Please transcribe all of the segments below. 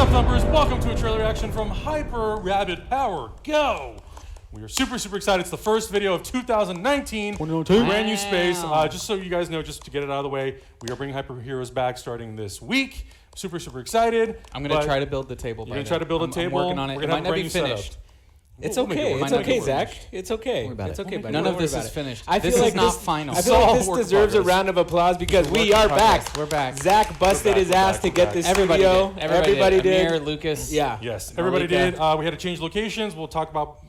up, Thumpers? Welcome to a trailer reaction from Hyper Rabbit Power Go. We are super excited. It's the first video of 2019. Brand new space. Just so you guys know, just to get it out of the way, we are bringing Hyper Heroes back starting this week. Super excited. I'm going to try to build the table. You're going to try to build a table? I'm working on it. It might not be finished. It's okay. It's okay, Zach. It's okay. It's okay, buddy. None of this is finished. I feel this like is not final. I feel like this deserves a round of applause because we are back. We're back. Zach busted his ass to get this studio. Everybody did. Amir, Lucas. Yeah. Yes, everybody did. We had to change locations. We'll talk about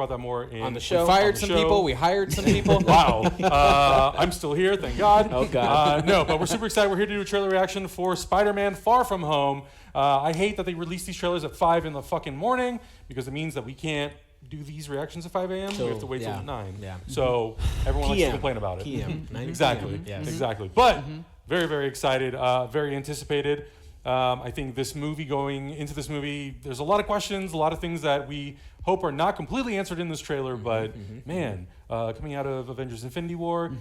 that more on the show. We fired some people. We hired some people. Wow. I'm still here, thank God. Oh, God. No, but we're super excited. We're here to do a trailer reaction for Spider-Man Far From Home. I hate that they release these trailers at 5 in the fucking morning because it means that we can't do these reactions at 5 a.m. We have to wait till 9. Yeah. So everyone likes to complain about it. PM. Exactly. Yes. Exactly. But very excited. Very anticipated. I think this movie, going into this movie, there's a lot of questions, a lot of things that we hope are not completely answered in this trailer. But man, coming out of Avengers: Infinity War.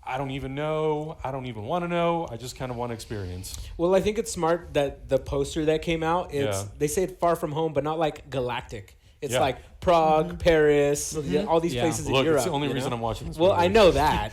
I don't even know. I don't even want to know. I just kind of want to experience. Well, I think it's smart that the poster that came out, they say it Far From Home, but not like galactic. It's like Prague, Paris, all these places in Europe. It's the only reason I'm watching this movie. Well, I know that.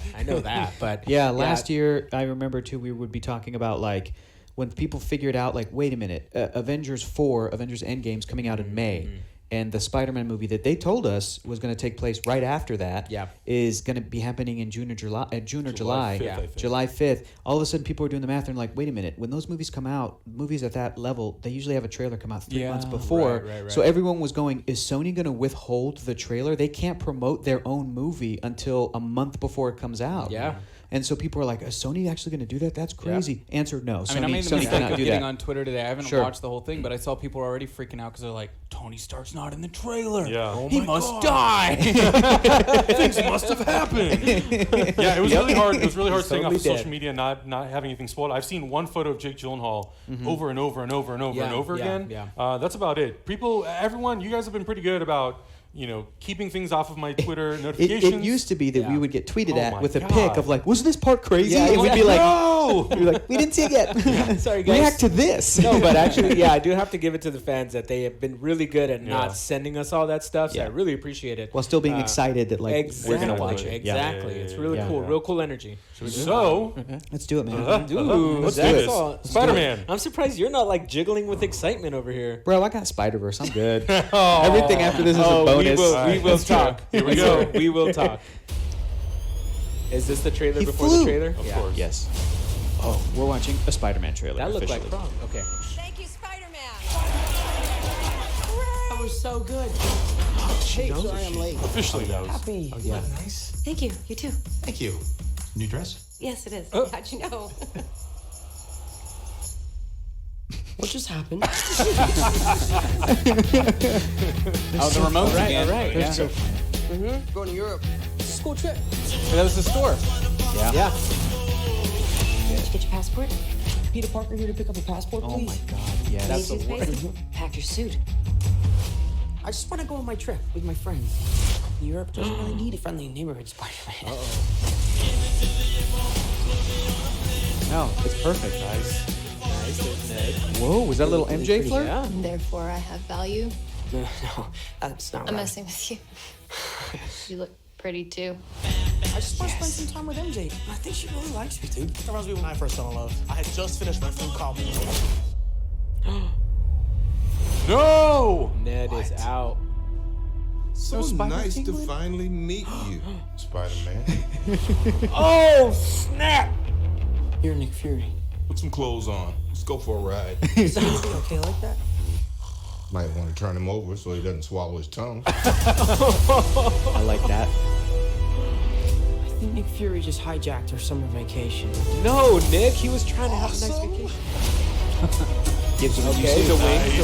But last year, I remember too, we would be talking about like when people figured out like, wait a minute, Avengers Endgame's coming out in May. And the Spider-Man movie that they told us was going to take place right after that is going to be happening in June or July. July 5th, July 5th. All of a sudden, people are doing the math and like, wait a minute. When those movies come out, movies at that level, they usually have a trailer come out 3 months before. Right. So everyone was going, is Sony going to withhold the trailer? They can't promote their own movie until a month before it comes out. Yeah. And so people are like, is Sony actually going to do that? That's crazy. Answer, no. I made the mistake of getting on Twitter today. I haven't watched the whole thing, but I saw people already freaking out because they're like, Tony Stark's not in the trailer. Yeah. He must die. Things must have happened. Yeah, it was really hard. It was really hard staying off of social media, not having anything spoiled. I've seen one photo of Jake Gyllenhaal over and over again. That's about it. Everyone, you guys have been pretty good about keeping things off of my Twitter notifications. It used to be that we would get tweeted at with a pic of like, wasn't this part crazy? And we'd be like, no! We'd be like, we didn't see it yet. Sorry, guys. React to this. No, but actually, I do have to give it to the fans that they have been really good at not sending us all that stuff, so I really appreciate it. While still being excited that like, we're going to watch it. Exactly. It's really cool. Real cool energy. So, let's do it, man. Let's do this. Spider-Man. I'm surprised you're not like jiggling with excitement over here. Bro, I got SpiderVerse. I'm good. Everything after this is a bonus. We will talk. Here we go. We will talk. Is this the trailer before the trailer? Of course. Yes. Oh, we're watching a Spider-Man trailer. That looked like prom. Okay. Thank you, Spider-Man. That was so good. Hey, sorry I'm late. Officially knows. Happy. Oh, yeah. Nice. Thank you. You too. Thank you. New dress? Yes, it is. How'd you know? What just happened? The remote again. All right. Yeah. Going to Europe. School trip. That was the store. Yeah. Did you get your passport? Peter Parker here to pick up a passport, please. Oh my God, yes. That's the Toothpaste? word. Pack your suit. I just want to go on my trip with my friends. Europe doesn't really need a friendly neighborhood Spider-Man. No, it's perfect. Nice, isn't it? Whoa, was that a little MJ flirt? Yeah. Therefore, I have value. No, that's not I'm right. messing with you. You look pretty too. I just want to spend some time with MJ. I think she really likes me, dude. That reminds me when I first fell in love. I had just finished my food call. No! Ned is out. So nice to finally meet you, Spider-Man. Oh, snap! You're Nick Fury. Put some clothes on. Let's go for a ride. Is everything okay like that? Might want to turn him over so he doesn't swallow his tongue. I like that. I think Nick Fury just hijacked our summer vacation. No, Nick, he was trying to have a nice vacation. Gives him Okay, the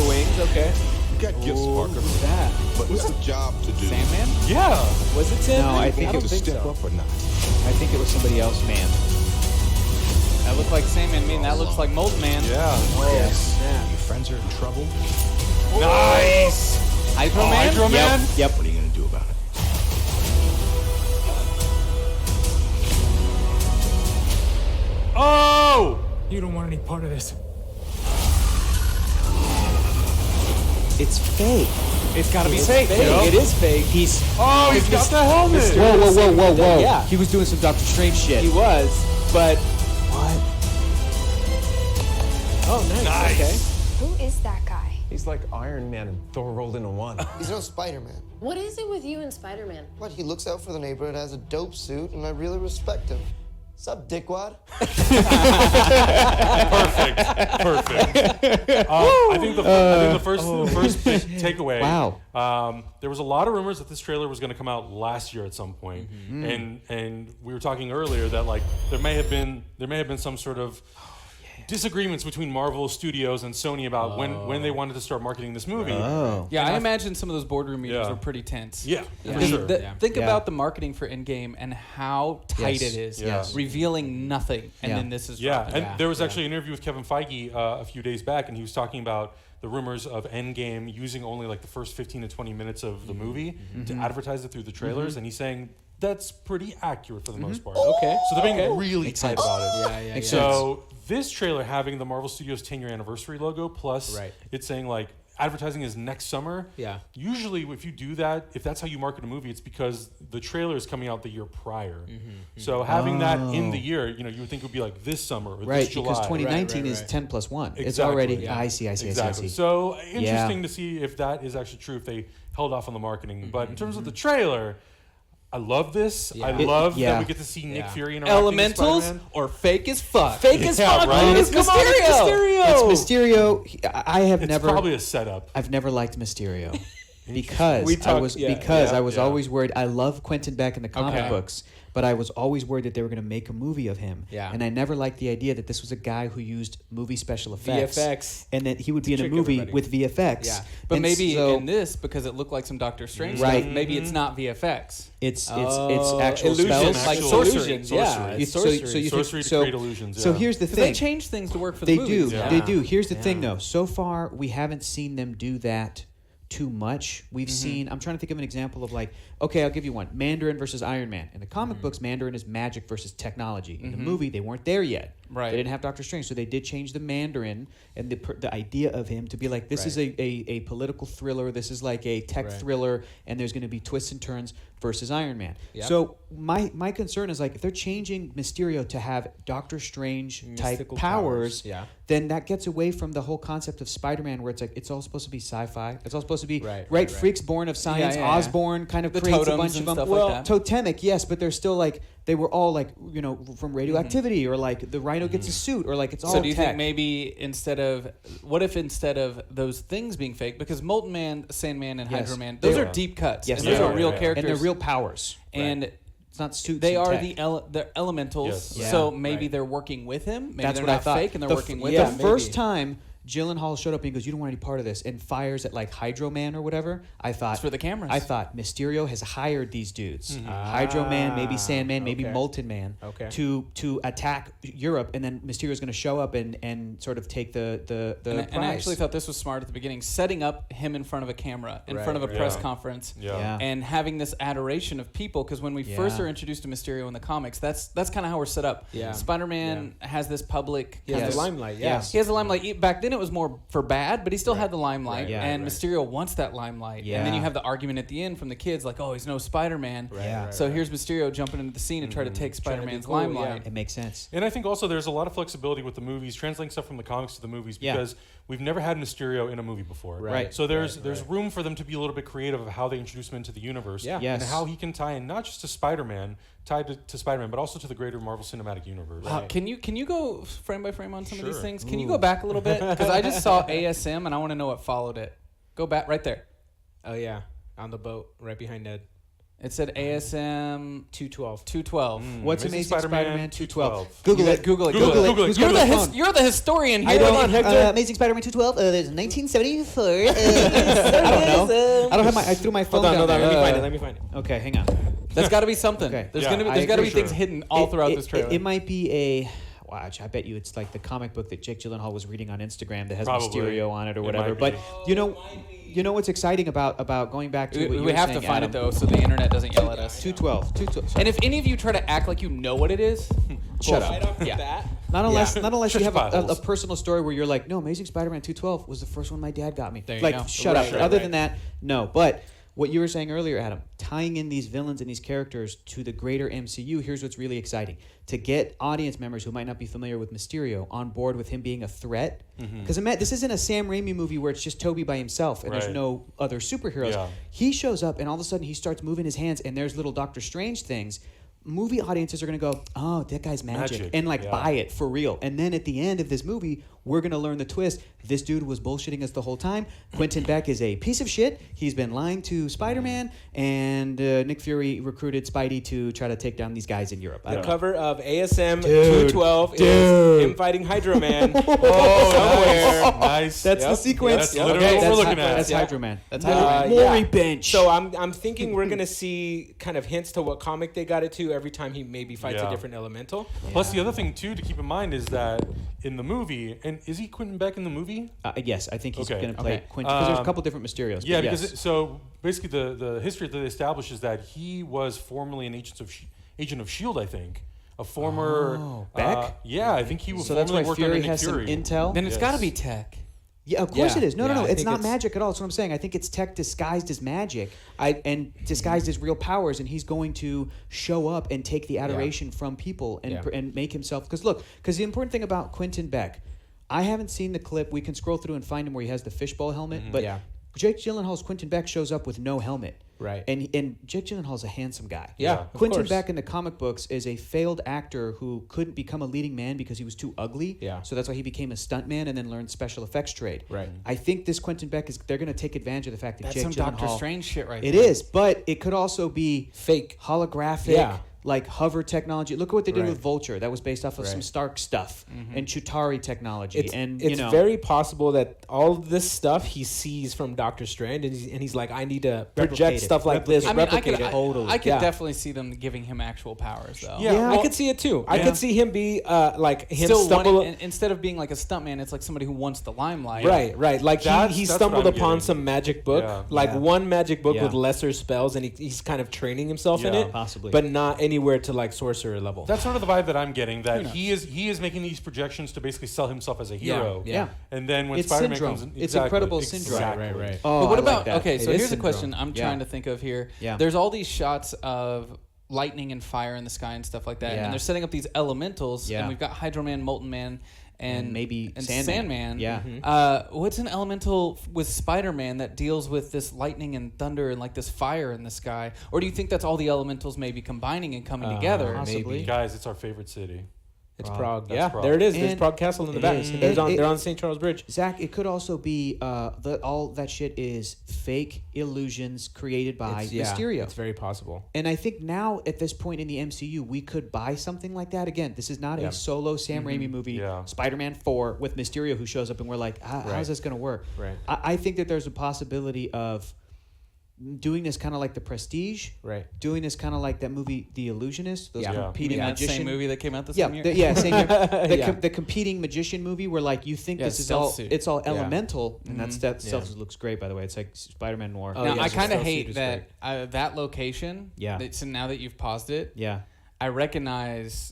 wings, okay. You got gifts, Parker. Who's that? But it's a job to do. Sandman? Yeah. Was it Tim? No, I think don't it was think Step so. up or not? I think it was somebody else, man. That looked like Sandman. Man, that looks like Mold Man. Yeah. Yes. Your friends are in trouble? Nice. Hydro Man? Hydro Man? Yep. What are you going to do about it? Oh! You don't want any part of this. It's fake. It's got to be fake. It is fake. He's Oh, he's got the helmet. whoa. Yeah. He was doing some Doctor Strange shit. He was, but What? oh, nice. Okay. Who is that guy? He's like Iron Man and Thor rolled into one. He's no Spider-Man. What is it with you and Spider-Man? What? He looks out for the neighborhood, has a dope suit, and I really respect him. Sup, dickwad? Perfect. I think the first big takeaway. Wow. There was a lot of rumors that this trailer was going to come out last year at some point, and we were talking earlier that like there may have been some sort of disagreements between Marvel Studios and Sony about when they wanted to start marketing this movie. Yeah, I imagine some of those boardroom meetings were pretty tense. Yeah, for Because sure. Think about the marketing for Endgame and how tight it is. Yes. Revealing nothing, and then this is Yeah, dropping. and there was actually an interview with Kevin Feige a few days back, and he was talking about the rumors of Endgame using only like the first 15 to 20 minutes of the movie to advertise it through the trailers, and he's saying that's pretty accurate for the most part. Okay. So they're being really excited about it. Yeah. So this trailer having the Marvel Studios 10-year anniversary logo, plus it's saying like advertising is next summer. Yeah. Usually if you do that, if that's how you market a movie, it's because the trailer is coming out the year prior. So having that in the year, you would think it would be like this summer or this July. Because 2019 is 10 plus 1. It's Exactly. already, I see. Exactly. So interesting to see if that is actually true, if they held off on the marketing. But in terms of the trailer, I love this. I love that we get to see Nick Fury interacting with Elementals Spider-Man. or fake as fuck. Fake as fuck. right? It's Mysterio. It's Mysterio. I have It's never. probably a setup. I've never liked Mysterio because We I talked- was yeah, I was always worried. I love Quentin Beck in the comic Okay. books, but I was always worried that they were going to make a movie of him. Yeah. And I never liked the idea that this was a guy who used movie special effects. VFX. And that he would be in a trick movie everybody. with VFX. Yeah. But And maybe so in this, because it looked like some Doctor Strange Right. stuff, maybe it's not VFX. it's actual illusions, spells. like Actual sorcery. sorcery. Yeah, it's sorcery. So you Sorcery think, to create illusions, So yeah. here's the Because thing. they change things to work for They the movies. do. Yeah. They do. Here's the thing, though. So far, we haven't seen them do that too much. We've seen. I'm trying to think of an example of like. Okay, I'll give you one. Mandarin versus Iron Man. In the comic books, Mandarin is magic versus technology. In the movie, they weren't there yet. Right. They didn't have Doctor Strange, so they did change the Mandarin and the idea of him to be like this is a political thriller. This is like a tech thriller, and there's going to be twists and turns versus Iron Man. Yep. So my concern is like if they're changing Mysterio to have Doctor Strange type Mystical powers, yeah. then that gets away from the whole concept of Spider-Man, where it's like it's all supposed to be sci-fi. It's all supposed to be Right. freaks born of science. Yeah. Osborn kind of The creates a totems bunch and of them. stuff like that. Totemic, yes, but they're still like they were all like from radioactivity, or like the Rhino gets a suit, or like it's all. So do you tech. think maybe instead of those things being fake, because Molten Man, Sandman, and Yes. Hydro Man, those They are are. deep cuts. Yes, and they those are. are real Yeah. characters. And they're real powers. And It's not suits. they and are tech. they're elementals. Yes. So Yeah. maybe Right. they're working with him. Maybe That's they're what I not thought. fake and they're The working f- with the him. first maybe. time Gyllenhaal showed up and he goes, "You don't want any part of this," and fires at like Hydro Man or whatever. I thought It's for the cameras. I thought Mysterio has hired these dudes, Hydro Man, maybe Sandman, maybe okay. Molten Man, Okay. to attack Europe, and then Mysterio's going to show up and sort of take the And I prize. actually thought this was smart at the beginning, setting up him in front of a camera, in front of a press Yeah. conference, Yeah. and having this adoration of people. Because when we first are introduced to Mysterio in the comics, that's kind of how we're set up. Yeah. Spider-Man has this public, He has Yes. the limelight. Yeah. Yes. he has the limelight. Back then it was more for bad, but he still had the limelight, Right. Yeah. and Right. Mysterio wants that limelight. Yeah. And then you have the argument at the end from the kids, like, "Oh, he's no Spider-Man." Yeah. So here's Mysterio jumping into the scene and try to take Trying to be Spider-Man's cool, limelight. It makes sense. And I think also there's a lot of flexibility with the movies, translating stuff from the comics to the movies, Yeah. because we've never had Mysterio in a movie before. Right. So there's room for them to be a little bit creative of how they introduce him into the universe. Yeah. Yes. And how he can tie in not just to Spider-Man, tied to Spider-Man, but also to the greater Marvel Cinematic Universe. Can you go frame by frame on some of these Sure. things? Can you go back a little bit? Because I just saw ASM and I want to know what followed it. Go back right there. Oh yeah, on the boat right behind Ned. It said ASM 212. 212. What's Amazing Amazing Spider-Man Spider-Man 212? 212. Google it. Google it. Google it. Google it. Who's You're got the a phone? you're the historian here. I don't. on, Hector. Amazing Spider-Man 212. There's 1974. I don't know. I don't have my. I threw my phone Hold on, down hold on. there. Let me find it. Okay, hang on. That's got to be something. Okay. There's Yeah, gonna be I there's got to be agree. things hidden all throughout this trailer. It might be a. Watch, I bet you it's like the comic book that Jake Gyllenhaal was reading on Instagram that has Probably. Mysterio on it or It whatever. might But be. you know what's exciting about going back to what you we were have saying, to find Adam? it though, so the internet doesn't yell at us. 212. And if any of you try to act like you know what it is, Shut Right up. off the bat. Not unless you have a potholes. personal story where you're like, no, Amazing Spider-Man 212 was the first one my dad got me. There you Like, go. shut Right, up. right, Other right. than that, no. But what you were saying earlier, Adam, tying in these villains and these characters to the greater MCU, here's what's really exciting. To get audience members who might not be familiar with Mysterio on board with him being a threat. Because this isn't a Sam Raimi movie where it's just Toby by himself and there's Right. no other superheroes. Yeah. He shows up and all of a sudden he starts moving his hands and there's little Doctor Strange things. Movie audiences are going to go, oh, that guy's magic. And like buy it for real. And then at the end of this movie, we're going to learn the twist. This dude was bullshitting us the whole time. Quentin Beck is a piece of shit. He's been lying to Spider-Man, and Nick Fury recruited Spidey to try to take down these guys in Europe. The cover of ASM 212 is him fighting Hydro Man. Oh, nice. That's the sequence. That's literally what we're looking at. That's Hydro Man. That's More bench. So I'm thinking we're gonna see kind of hints to what comic they got it to every time he maybe fights a different elemental. Plus, the other thing too to keep in mind is that in the movie, and is he Quentin Beck in the movie? Yes, I think he's Okay. going to play Quentin, because there's a couple different Mysterios. Yeah, but because yes. so basically the history that they establish is that he was formerly an agent of S.H.I.E.L.D., I think. A former... Beck? Yeah, I think he was So that's formerly why worked Fury under Nick has Fury. some intel. Then it's got to be tech. Yeah, of course Yeah. it is. No, Yeah, I it's think not it's- magic at all. That's what I'm saying. I think it's tech disguised as magic and disguised as real powers, and he's going to show up and take the adoration from people and make himself... Because the important thing about Quentin Beck, I haven't seen the clip. We can scroll through and find him where he has the fishbowl helmet, but Jake Gyllenhaal's Quentin Beck shows up with no helmet. Right. And Jake Gyllenhaal's a handsome guy. Yeah, of Quentin course. Beck in the comic books is a failed actor who couldn't become a leading man because he was too ugly. Yeah. So that's why he became a stuntman and then learned special effects trade. Right. I think this Quentin Beck they're going to take advantage of the fact that That's Jake some Gyllenhaal... Doctor Strange shit right there. It is, but it could also be Fake. holographic. Yeah. Like hover technology. Look at what they did Right. with Vulture. That was based off of some Stark stuff and Chitauri technology. It's very possible that all of this stuff he sees from Doctor Strange, and he's like, I need to project Replicate it. stuff like this, I mean, replicate it. I could definitely see them giving him actual powers, though. Yeah, I could see it too. I could see him be like him stumble. Instead of being like a stuntman, it's like somebody who wants the limelight. Right. Like he That's stumbled what I'm upon getting. some magic book, Yeah. one magic book Yeah. with lesser spells, and he's kind of training himself in Yeah. it, Possibly. but not anywhere to like sorcerer level. That's sort of the vibe that I'm getting, that he is making these projections to basically sell himself as a hero. Yeah. And then when It's Spider-Man syndrome. comes in... It's incredible syndrome. Exactly. Right. Oh, But what I like about that. okay? So It is here's a syndrome. question I'm trying to think of here. Yeah. There's all these shots of lightning and fire in the sky and stuff like that, Yeah. and they're setting up these elementals. Yeah. And we've got Hydro Man, Molten Man, and maybe and Sandman. Yeah. What's an elemental with Spider-Man that deals with this lightning and thunder and like this fire in the sky? Or do you think that's all the elementals maybe combining and coming together? Possibly. Guys, it's our favorite city. It's Prague. That's Yeah, Prague. there it is. There's And Prague Castle in the it back. is. They're on St. Charles Bridge. Zach, it could also be all that shit is fake illusions created by Mysterio. It's very possible. And I think now at this point in the MCU, we could buy something like that. Again, this is not a solo Sam Raimi movie, Yeah. Spider-Man 4 with Mysterio who shows up and we're like, how's this going to work? Right. I think that there's a possibility of doing this kind of like The Prestige, Right. doing this kind of like that movie The Illusionist, those Yeah. You competing mean that magician same movie that came out the yeah, same year? same year. Yeah. The competing magician movie where like you think Yeah, this is stealth all suit. it's all elemental, and that Yeah. stealth looks great by the way. It's like Spider-Man Noir. Oh, Now yeah, I it's kind of stealth suit hate is that that location. Yeah. So now that you've paused it, Yeah, I recognize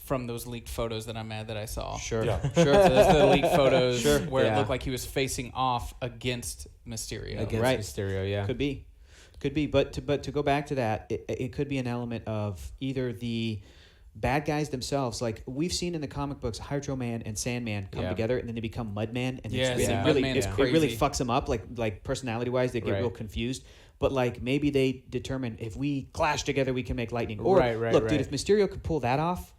from those leaked photos that I'm mad that I saw. sure, Yeah. So that's the leaked photos Sure. where Yeah. it looked like he was facing off against Mysterio. Against Right. Mysterio, yeah. Could be, but to go back to that, it could be an element of either the bad guys themselves, like we've seen in the comic books, Hydro Man and Sandman come together, and then they become Mudman, and Yeah, it's see, really, Mudman is it really crazy. fucks them up, like personality wise, they get Right. real confused. But like maybe they determine if we clash together, we can make lightning. Or Right, look, dude, right. if Mysterio could pull that off,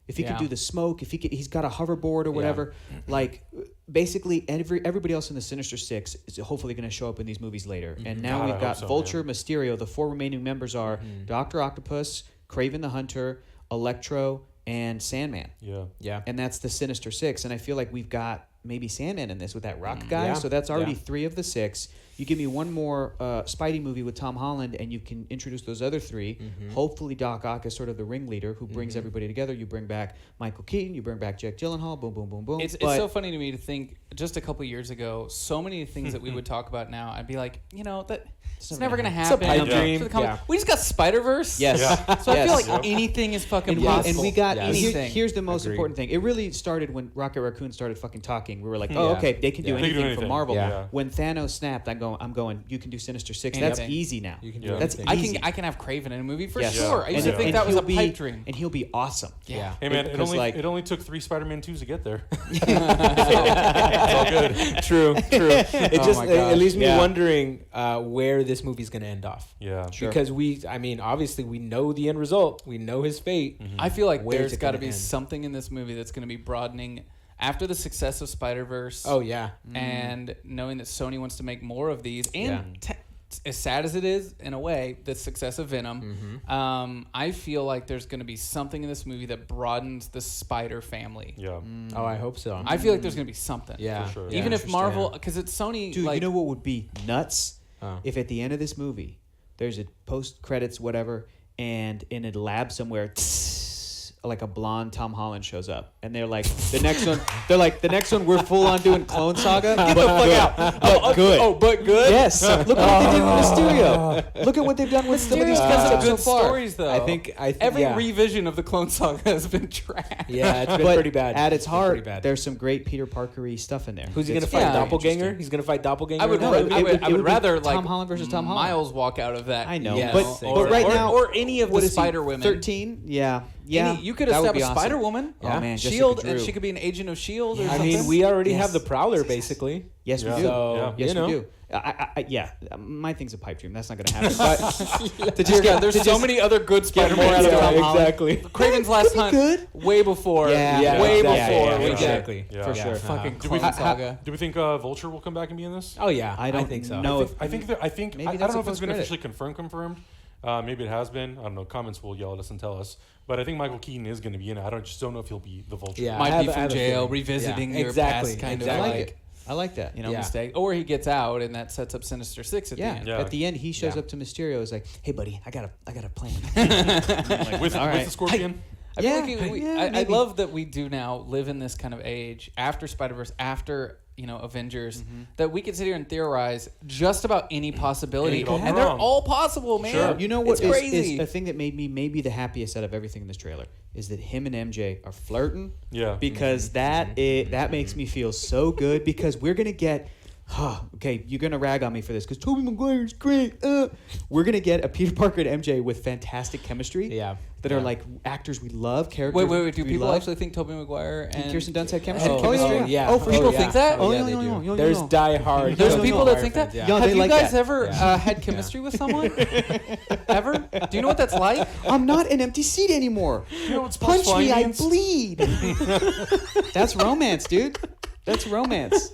if he could do the smoke, if he's got a hoverboard or whatever, like basically everybody else in the Sinister Six is hopefully going to show up in these movies later. And now God, I we've hope got so, Vulture, Mysterio. The 4 remaining members are Dr. Octopus, Kraven the Hunter, Electro, and Sandman. Yeah. And that's the Sinister Six. And I feel like we've got maybe Sandman in this with that rock guy. Yeah. So that's already Yeah. 3 of the 6. You give me one more Spidey movie with Tom Holland, and you can introduce those other three. Hopefully, Doc Ock is sort of the ringleader who brings everybody together. You bring back Michael Keaton, you bring back Jake Gyllenhaal. Boom, boom, boom, boom. It's so funny to me to think just a couple years ago, so many things that we would talk about now, I'd be like, that it's never gonna happen. It's a pipe dream. We just got SpiderVerse. Yes. So I feel like anything is fucking possible. And we got anything. Here's the most important thing. It really started when Rocket Raccoon started fucking talking. We were like, oh, okay, they can do anything from Marvel. Yeah. When Thanos snapped, I'm going. You can do Sinister Six. Anything. That's easy now. You can do That's anything. easy. I can have Craven in a movie for Yes. sure. I used to think that was a pipe dream. And he'll be awesome. Yeah. Hey man, Because, it only took 3 Spider-Man 2s to get there. It's all good. True. It just my it gosh. leaves me wondering where this movie's gonna end off. Yeah. Sure. Because obviously we know the end result. We know his fate. I feel like Where's there's it got to gonna be end? something in this movie that's going to be broadening after the success of Spider-Verse. Oh yeah. And knowing that Sony wants to make more of these, and as sad as it is, in a way, the success of Venom, I feel like there's going to be something in this movie that broadens the Spider family. Yeah. Oh, I hope so. I feel like there's going to be something. Yeah. For sure. Even Yeah. if Marvel, because it's Sony. Dude, like, you know what would be nuts? Oh. If at the end of this movie, there's a post-credits whatever, and in a lab somewhere, like a blonde Tom Holland shows up, and they're like, the next one, we're full on doing Clone Saga. Get the fuck out. But good. Oh, but good. Yes. Look what they did with Mysterio. Look at what they've done with some of these Mysterio's got some concepts so good far. stories, though. I think Every yeah. revision of the Clone Saga has been trash. Yeah, it's been But pretty bad. at its It's been pretty heart, bad. there's some great Peter Parker-y stuff in there. Who's he gonna It's fight? very Doppelganger? interesting. He's gonna fight Doppelganger. I would, No, I it would, would I be would rather Tom like Holland versus Tom Holland. Miles walk out of that. I know, Yes. but right now, or any of the what is he, Spider Women. 13? Yeah. You could that would establish be awesome. Spider Woman. Oh man, Jessica Shield, Drew. and she could be an agent of Shield. Or I something. mean, we already Yes. have the Prowler basically. Yes, we Yeah. do. So, Yes, you know. we do. Yeah, my thing's a pipe dream. That's not going to happen. But there's so many other good Spider-Man more out of Tom Holland. exactly. Craven's Last Could be Hunt, good. way before. Yeah, way exactly. before Yeah, we get exactly. Yeah. for sure. fucking Do we- Clone Saga. Do we think Vulture will come back and be in this? Oh yeah, I don't think so. know. I think Maybe I that's don't know a if it's been post-credit. officially confirmed. Maybe it has been. I don't know. Comments will yell at us and tell us. But I think Michael Keaton is going to be in it. I just don't know if he'll be the Vulture. Yeah. Might I be have from a jail, feeling. revisiting Yeah. your Exactly, past kind exactly. of I like like it. I like that. you know Yeah. mistake, or he gets out and that sets up Sinister Six at the Yeah. end. Yeah. At the end, he shows Yeah. up to Mysterio. Is like, "Hey, buddy, I got a plan." With all right. the Scorpion. I feel Yeah, like yeah, I maybe. love that we do now live in this kind of age after Spider-Verse, after Avengers, that we can sit here and theorize just about any possibility, It could all be and they're wrong. all possible, man. Sure. You know what It's is crazy. a thing that made me maybe the happiest out of everything in this trailer is that him and MJ are flirting. Yeah. Because that makes me feel so good because we're gonna get. Okay, you're gonna rag on me for this because Tobey Maguire's great. We're gonna get a Peter Parker and MJ with fantastic chemistry. Yeah. That are like actors we love, characters. Wait. Do we people love. actually think Tobey Maguire and Kirsten Dunst had chemistry? Oh, chemistry? oh, yeah. Oh, for People sure. think that? Oh, Oh, yeah, no, they no, do. no, no, There's no. die-hard. There's Tobey people that Maguire think that. fans, yeah. Yeah, Have they you like guys that. ever Yeah. had chemistry with someone? Ever? Do you know what that's like? I'm not an empty seat anymore. You know what Punch Splash me, I means? bleed. That's romance, dude. That's romance.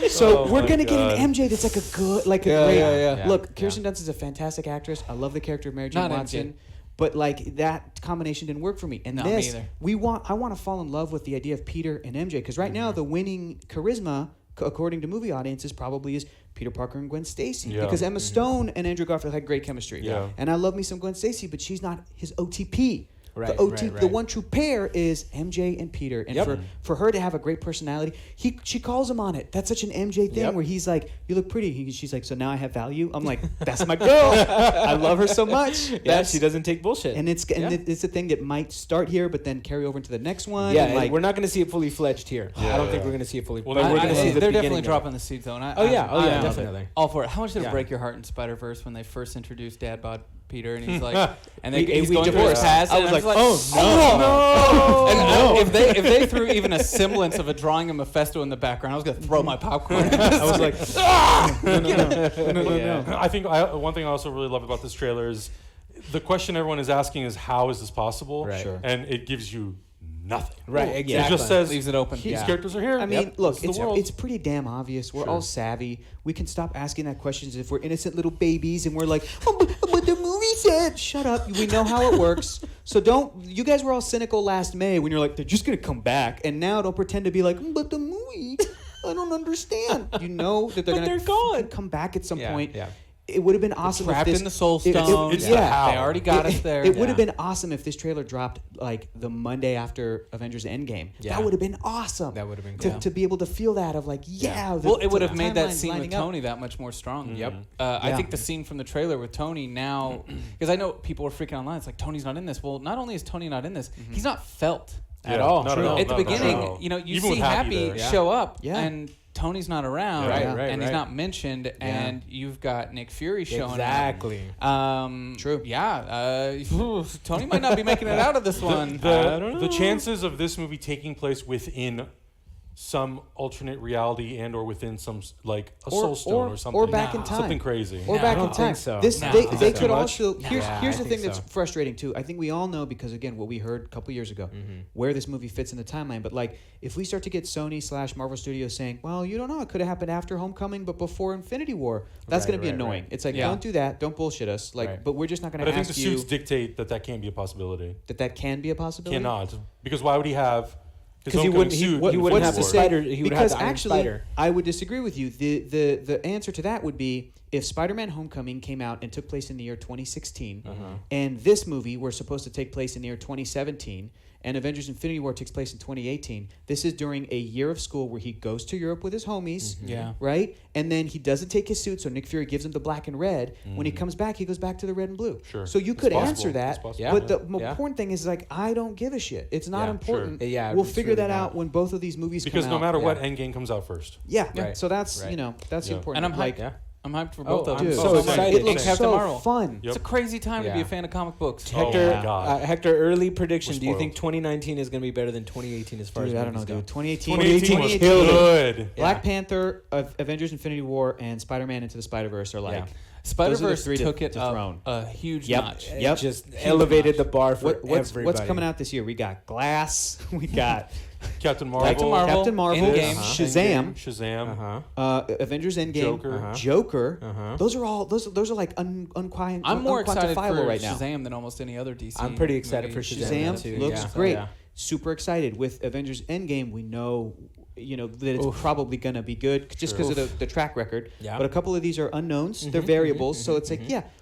So Oh we're my gonna God. get an MJ that's like a good, like a Yeah, great. yeah. Look, Kirsten Dunst is a fantastic actress. I love the character of Mary Jane Not MJ. Watson. But like that combination didn't work for me. And Not me this, either. I want to fall in love with the idea of Peter and MJ because right now the winning charisma, according to movie audiences, probably is Peter Parker and Gwen Stacy. Yeah. Because Emma Stone and Andrew Garfield had great chemistry. Yeah. And I love me some Gwen Stacy, but she's not his OTP. Right, The OT, right, the right. one true pair is MJ and Peter, and Yep. for her to have a great personality, she calls him on it. That's such an MJ thing Yep. where he's like, "You look pretty." She's like, "So now I have value." I'm like, "That's my girl. I love her so much." Yeah, she doesn't take bullshit. And it's Yeah. it's a thing that might start here, but then carry over into the next one. Yeah, and like we're not going to see it fully fledged here. Yeah, I don't think yeah. we're going to see it fully. Well, but then we're I- going to see the they're beginning definitely of it. dropping the seeds though. And Oh yeah, I'm definitely. all for it. How much did it Yeah. break your heart in Spider-Verse when they first introduced Dad Bod Peter and he's like, and We he's going through his divorced. past. I and was I'm like, just "Oh, And if they threw even a semblance of a drawing of Mephisto in the background, I was gonna throw my popcorn. I was like, no. I think one thing I also really love about this trailer is the question everyone is asking is how is this possible? Right. Sure. And it gives you nothing. Right, It exactly. just says Leaves it open. these Yeah. characters are here. I mean, look, this is the world. it's pretty damn obvious. We're all savvy. We can stop asking that questions if we're innocent little babies and we're like, oh, but the movie said. Shut up. We know how it works. So don't. You guys were all cynical last May when you're like, they're just gonna come back, and now don't pretend to be like, but the movie. I don't understand. You know that they're going to come back at some point. Yeah. It would have been awesome Trapped if this, in the Soul Stone. It's They the how. already got us there. It would have been awesome if this trailer dropped like the Monday after Avengers Endgame. Yeah. That would have been awesome. That would have been to, cool. to be able to feel that of like, Well, it would have made that timeline's scene with lining up. Tony that much more strong. Yep. I Yeah. think the scene from the trailer with Tony now, because I know people are freaking online. It's like Tony's not in this. Well, not only is Tony not in this, he's not felt At all. Not True. at all. at the Not at beginning. all. You know, you Even see with Happy Happy there. show up, Yeah. and Tony's not around, Right, and he's right. not mentioned, and you've got Nick Fury showing Exactly. up. True. Yeah. Tony might not be making it out of this one. I don't know. The chances of this movie taking place within some alternate reality and or within some like a soul stone or something, or back in time. something crazy. Or No, back I in don't time. think so. This No, I they think they so. could Much? also here's Yeah, here's I the think thing that's so. frustrating too. I think we all know because again what we heard a couple years ago where this movie fits in the timeline. But like if we start to get Sony / Marvel Studios saying, well, you don't know, it could have happened after Homecoming but before Infinity War. That's Right, going to be right, annoying. right. It's like Yeah. don't do that. Don't bullshit us. Like, Right. but we're just not going But to I think ask the you suits dictate that can be a possibility. that can be a possibility. Cannot, because why would he have? Because he wouldn't have the spider. He would have Because the Iron actually, Spider. I would disagree with you. The answer to that would be if Spider-Man: Homecoming came out and took place in the year 2016, and this movie were supposed to take place in the year 2017, and Avengers: Infinity War takes place in 2018. This is during a year of school where he goes to Europe with his homies, Yeah. right? And then he doesn't take his suit, so Nick Fury gives him the black and red. When he comes back, he goes back to the red and blue. Sure. So you It's could possible. answer It's that, possible. but the Yeah. important thing is like I don't give a shit. It's not Yeah, important. sure. Yeah, we'll it's figure really that not. out when both of these movies Because come no out. matter what, Yeah. Endgame comes out first. Yeah. Right. So that's Right. that's the Yeah. important. And I'm like, hyped. Yeah. I'm hyped for Oh, both of I'm them. so much. excited. It looks Captain so Marvel. fun. Yep. It's a crazy time to be Yeah. a fan of comic books. Hector, my God. Hector, early prediction. We're Do you think spoiled. 2019 is going to be better than 2018 as far Dude, as I don't know, movies go? dude. 2018. 2018 was 2018 good. Black Panther, Avengers: Infinity War, and Spider-Man: Into the Spider-Verse are like Yeah. those are the SpiderVerse three took it to up throne. a huge Yep. notch. It just elevated the bar for What's everybody. coming out this year? We got Glass. We got Captain Marvel. Captain Marvel, Endgame, Uh-huh. Shazam, Shazam. Avengers: Endgame, Joker. Joker. Those are all those are like unquiet. I'm more excited for unquantifiable right now. Shazam than almost any other DC. I'm pretty excited movie. for Shazam too. looks Yeah. great. Yeah. Super excited with Avengers Endgame. We know, that it's probably going to be good just because of the track record. Yeah. But a couple of these are unknowns. They're variables. So it's like,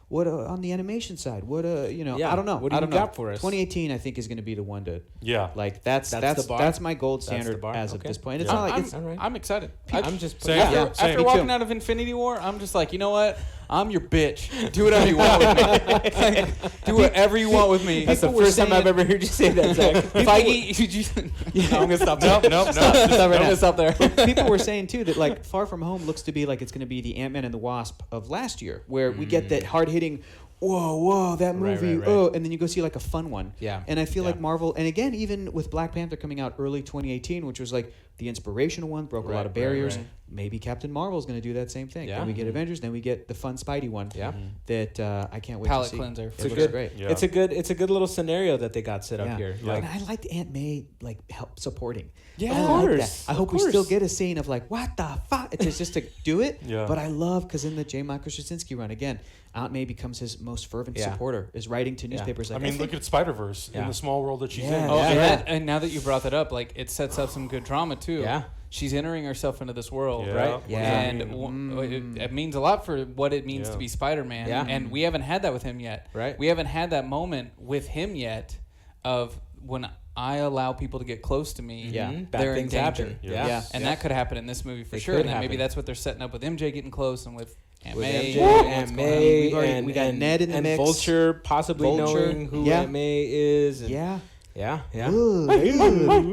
what on the animation side? What Yeah. I don't know. What do I you don't got know. for us? 2018, I think, is going to be the one to Yeah. like. That's the bar? that's my gold That's the standard bar? as of Okay. this point. It's Yeah. not like it's. Alright. I'm excited. I'm just Same. After, Yeah, after same. walking Me too. out of Infinity War, I'm just like, you know what? I'm your bitch. Do whatever you want with me. Like, do whatever you want with me. That's the People were first time I've saying- ever heard you say that, Zach. Feige, no, I'm gonna stop there. Nope. I'm gonna stop there. People were saying too that like Far From Home looks to be like it's going to be the Ant-Man and the Wasp of last year, where we get that hard hitting. Whoa, that Right, movie, right. oh, and then you go see like a fun one. Yeah. And I feel Yeah. like Marvel, and again, even with Black Panther coming out early 2018, which was like the inspirational one, broke a lot Right, of right, barriers. right. Maybe Captain Marvel's going to do that same thing. Yeah. Then we get Avengers, then we get the fun Spidey one. Yeah. That I can't wait Palate to see. cleanser. It It's a looks good- great. Yeah. It's a good little scenario that they got set up here. Yeah. And I liked Aunt May like help supporting. Yeah, I of like course, that. I of hope we still course. get a scene of like what the fuck. It's just to do it. Yeah. But I love because in the J. Michael Straczynski run again, Aunt May becomes his most fervent Yeah. supporter. Is writing to newspapers I like. mean, look at Spider-Verse in Yeah. the small world that she's Yeah. in. Oh, and, Yeah. and now that you brought that up, like it sets up some good drama too. Yeah. She's entering herself into this world, Yeah. right? Yeah. And it means a lot for what it means Yeah. to be Spider-Man. Yeah. And we haven't had that with him yet. Right. We haven't had that moment with him yet of when I allow people to get close to me. Yeah. They're Bad in things danger. happen. Yeah. Yeah. And that could happen in this movie for It sure. could And then maybe happen. that's what they're setting up with MJ getting close and with Aunt With May. MJ, and Aunt what's May, We've already- and, we got and, Ned in the and mix. Vulture possibly Vulture, knowing who yeah. Aunt May is. And Yeah. Yeah. Ooh.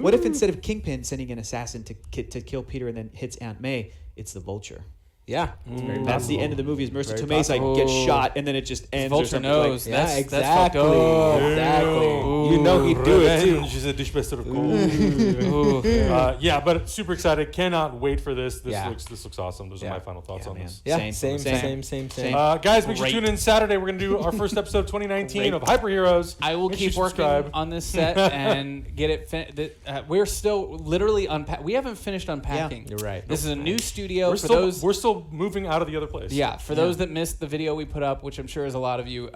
What if instead of Kingpin sending an assassin to kill Peter and then hits Aunt May, it's the Vulture? Yeah. That's the end of the movie. Is Marissa Very Tomei's like possible. gets shot and then it just ends. or Vulture something knows. Like, Yeah, That's exactly. fucked up. Exactly. You know he'd do it too. Revenge is a dish best of cool. Yeah, but super excited. Cannot wait for this. This Yeah. looks awesome. Those are Yeah. my final thoughts Yeah, on man. this. Yeah. Same. Same. Guys, make sure you Great. tune in Saturday. We're going to do our first episode of 2019 of Hyper Heroes. I will Make sure keep you working subscribe. on this set and get it. We're still literally we haven't finished unpacking. You're right. This is a new studio We're for still those. we're still still moving out of the other place. Yeah, for those that missed the video we put up, which I'm sure is a lot of you,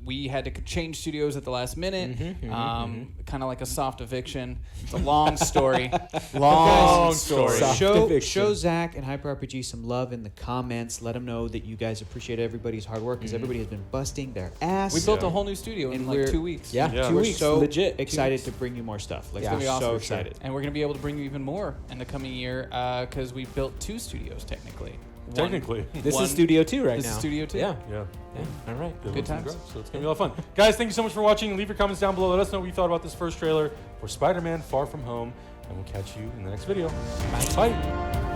we had to change studios at the last minute, kind of like a soft eviction. It's a long story. Long story. Show Zach and Hyper RPG some love in the comments. Let them know that you guys appreciate everybody's hard work because everybody has been busting their ass. We built a whole new studio in like 2 weeks. Yeah, Yeah. 2 We're weeks. so Legit. excited to bring you more stuff. Like, Yeah. we're It's gonna be so awesome. excited. And we're going to be able to bring you even more in the coming year because we built 2 studios technically. Technically. This is Studio 2 right This now. is Studio 2. Yeah. Yeah. All right. Good times. So it's going to be a lot of fun. Guys, thank you so much for watching. Leave your comments down below. Let us know what you thought about this first trailer for Spider-Man Far From Home. And we'll catch you in the next video. Bye.